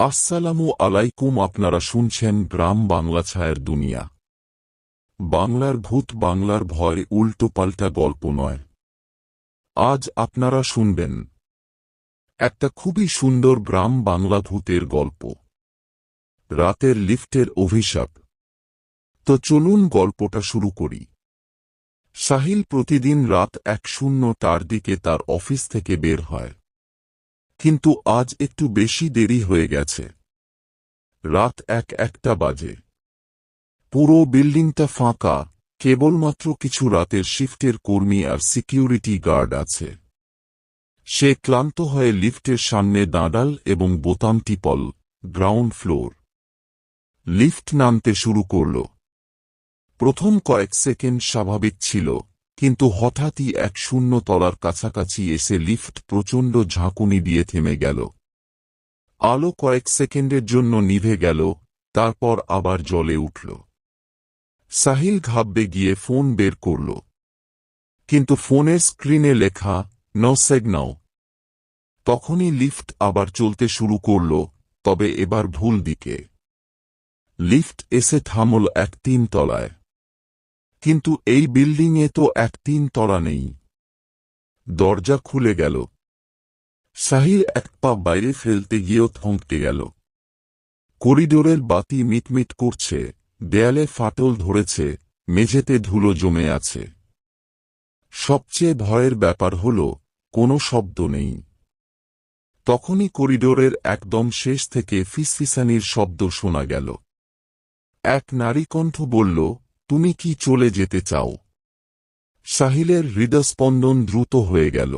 আসসালামু আলাইকুম। আপনারা শুনছেন গ্রাম বাংলা ছায়ার দুনিয়া। বাংলার ভূত, বাংলার ভয়, উল্টো পাল্টা গল্প নয়। আজ আপনারা শুনবেন একটা খুবই সুন্দর গ্রাম বাংলা ভূতের গল্প, রাতের লিফটের অভিশাপ। তো চলুন গল্পটা শুরু করি। সাহিল প্রতিদিন রাত 1:00টার দিকে তার অফিস থেকে বের হয়, কিন্তু আজ একটু বেশি দেরি হয়ে গেছে। রাত 1:01 বাজে। পুরো বিল্ডিংটা ফাঁকা, কেবলমাত্র কিছু রাতের শিফটের কর্মী আর সিকিউরিটি গার্ড আছে। সে ক্লান্ত হয়ে লিফটের সামনে দাঁড়াল এবং বোতাম টিপল। Ground floor. লিফট নামতে শুরু করল। প্রথম কয়েক সেকেন্ড স্বাভাবিক ছিল, কিন্তু হঠাৎই 1:00 কাছাকাছি এসে লিফট প্রচণ্ড ঝাঁকুনি দিয়ে থেমে গেল। আলো কয়েক সেকেন্ডের জন্য নিভে গেল, তারপর আবার জ্বলে উঠল। সাহিল ঘাবড়ে গিয়ে ফোন বের করল, কিন্তু ফোনের স্ক্রিনে লেখা নো সিগন্যাল। তখনই লিফট আবার চলতে শুরু করল, তবে এবার ভুল দিকে। লিফট এসে থামল 3 তলায়। কিন্তু এই বিল্ডিংয়ে তো 3 তলা নেই। দরজা খুলে গেল। সাহিল এক পা বাইরে ফেলতে গিয়েও থমকে গেল। করিডোরের বাতি মিটমিট করছে, দেয়ালে ফাটল ধরেছে, মেঝেতে ধুলো জমে আছে। সবচেয়ে ভয়ের ব্যাপার হল, কোনো শব্দ নেই। তখনই করিডোরের একদম শেষ থেকে ফিসফিসানির শব্দ শোনা গেল। এক নারী কণ্ঠ বলল, তুমি কি চলে যেতে চাও? সাহিলের হৃদস্পন্দন দ্রুত হয়ে গেল।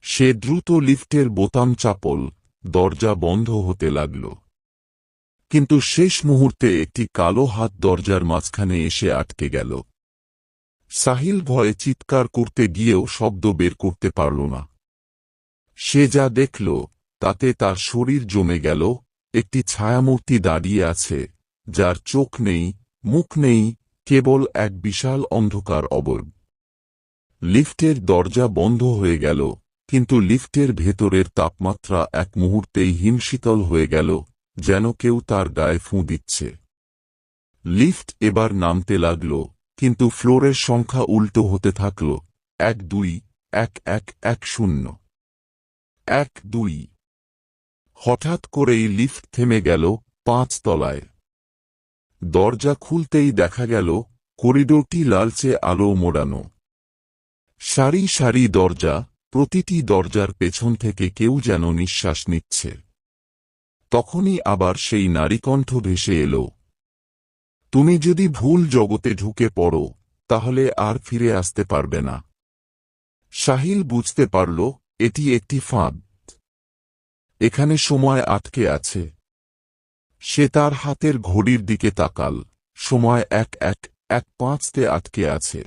সে দ্রুত লিফটের বোতাম চাপল, দরজা বন্ধ হতে লাগল। কিন্তু শেষ মুহূর্তে একটি কালো হাত দরজার মাঝখানে এসে আটকে গেল। সাহিল ভয়ে চিৎকার করতে গিয়েও শব্দ বের করতে পারল না। সে যা দেখল, তাতে তার শরীর জমে গেল। একটি ছায়ামূর্তি দাঁড়িয়ে আছে, যার চোখ নেই, মুখ নেই, কেবল এক বিশাল অন্ধকার অবয়ব। লিফটের দরজা বন্ধ হয়ে গেল, কিন্তু লিফটের ভেতরের তাপমাত্রা এক মুহূর্তেই হিমশীতল হয়ে গেল, যেন কেউ তার গায়ে ফুঁ দিচ্ছে। লিফট এবার নামতে লাগল, কিন্তু ফ্লোরের সংখ্যা উল্টো হতে থাকল। 1 2 1 1 1 0 1 2। হঠাৎ করেই লিফট থেমে গেল 5 তলায়। দরজা খুলতেই দেখা গেল করিডোরটি লালচে আলো মোড়ানো। সারি সারি দরজা, প্রতিটি দরজার পেছন থেকে কেউ যেন নিঃশ্বাস নিচ্ছে। তখনই আবার সেই নারীকণ্ঠ ভেসে এলো, তুমি যদি ভুল জগতে ঢুকে পড়ো, তাহলে আর ফিরে আসতে পারবে না। সাহিল বুঝতে পারল, এটি একটি ফাঁদ। এখানে সময় আটকে আছে। সে তার হাতের ঘড়ির দিকে তাকাল। সময় 1:1:1:5 আটকে আছে।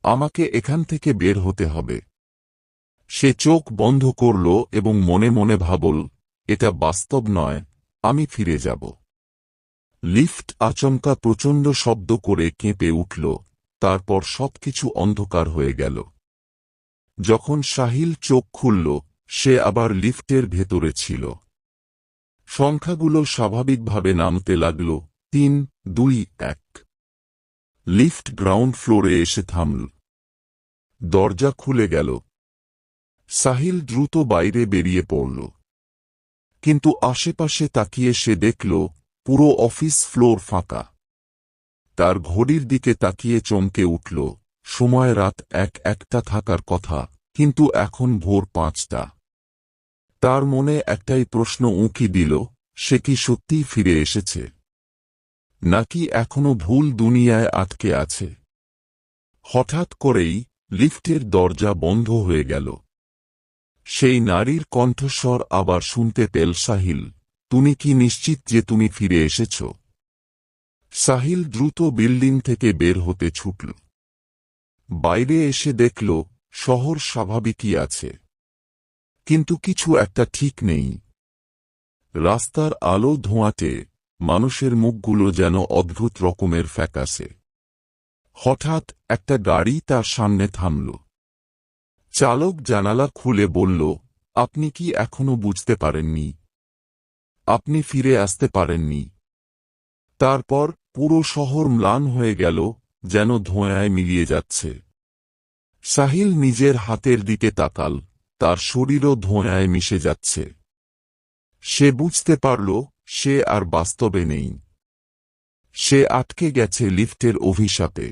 আমাকে এখান থেকে বের হতে হবে। সে চোখ বন্ধ করল এবং মনে মনে ভাবল, এটা বাস্তব নয়, আমি ফিরে যাব। লিফট আচমকা প্রচণ্ড শব্দ করে কেঁপে উঠল, তারপর সবকিছু অন্ধকার হয়ে গেল। যখন সাহিল চোখ খুলল, সে আবার লিফটের ভেতরে ছিল। সংখ্যাগুলো স্বাভাবিকভাবে নামতে লাগল, 3 2 1। লিফট গ্রাউন্ড ফ্লোরে এসে থামল। দরজা খুলে গেল। সাহিল দ্রুত বাইরে বেরিয়ে পড়ল। কিন্তু আশেপাশে তাকিয়ে সে দেখল, পুরো অফিস ফ্লোর ফাঁকা। তার ঘড়ির দিকে তাকিয়ে চমকে উঠল। সময় রাত 1:01 থাকার কথা, কিন্তু এখন ভোর 5টা। তার মনে একটাই প্রশ্ন উঁকি দিল, সে কি সত্যিই ফিরে এসেছে, নাকি এখনো ভুল দুনিয়ায় আটকে আছে? হঠাৎ করেই লিফটের দরজা বন্ধ হয়ে গেল। সেই নারীর কণ্ঠস্বর আবার শুনতে পেল, সাহিল, তুমি কি নিশ্চিত যে তুমি ফিরে এসেছ? সাহিল দ্রুত বিল্ডিং থেকে বের হতে ছুটল। বাইরে এসে দেখল, শহর স্বাভাবিকই আছে, কিন্তু কিছু একটা ঠিক নেই। রাস্তার আলো ধোঁয়াটে, মানুষের মুখগুলো যেন অদ্ভুত রকমের ফ্যাকাশে। হঠাৎ একটা গাড়ি তার সামনে থামল। চালক জানালা খুলে বলল, আপনি কি এখনো বুঝতে পারেননি? আপনি ফিরে আসতে পারেননি। তারপর পুরো শহর ম্লান হয়ে গেল, যেন ধোঁয়ায় মিলিয়ে যাচ্ছে। সাহিল নিজের হাতের দিকে তাকাল, তার শরীরও ধোঁয়ায় মিশে যাচ্ছে। সে বুঝতে পারল সে আর বাস্তবে নেই। সে আটকে গেছে লিফটের অভিশাপে।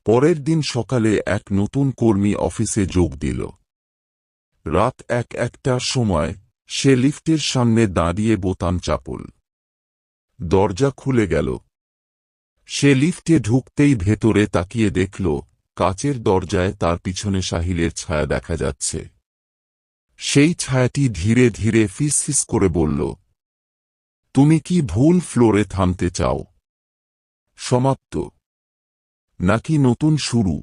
পরের দিন সকালে এক নতুন কর্মী অফিসে যোগ দিল। রাত একটার সময় সে লিফটের সামনে দাঁড়িয়ে বোতাম চাপল। দরজা খুলে গেল। সে লিফটে ঢুকতেই ভেতরে তাকিয়ে দেখল, কাচের দরজায় তার পিছনে সাহিলের ছায়া দেখা যাচ্ছে। সেই ছায়াটি ধীরে ধীরে ফিসফিস করে বলল, তুমি কি ভুল ফ্লোরে থামতে চাও? সমাপ্ত নাকি নতুন শুরু?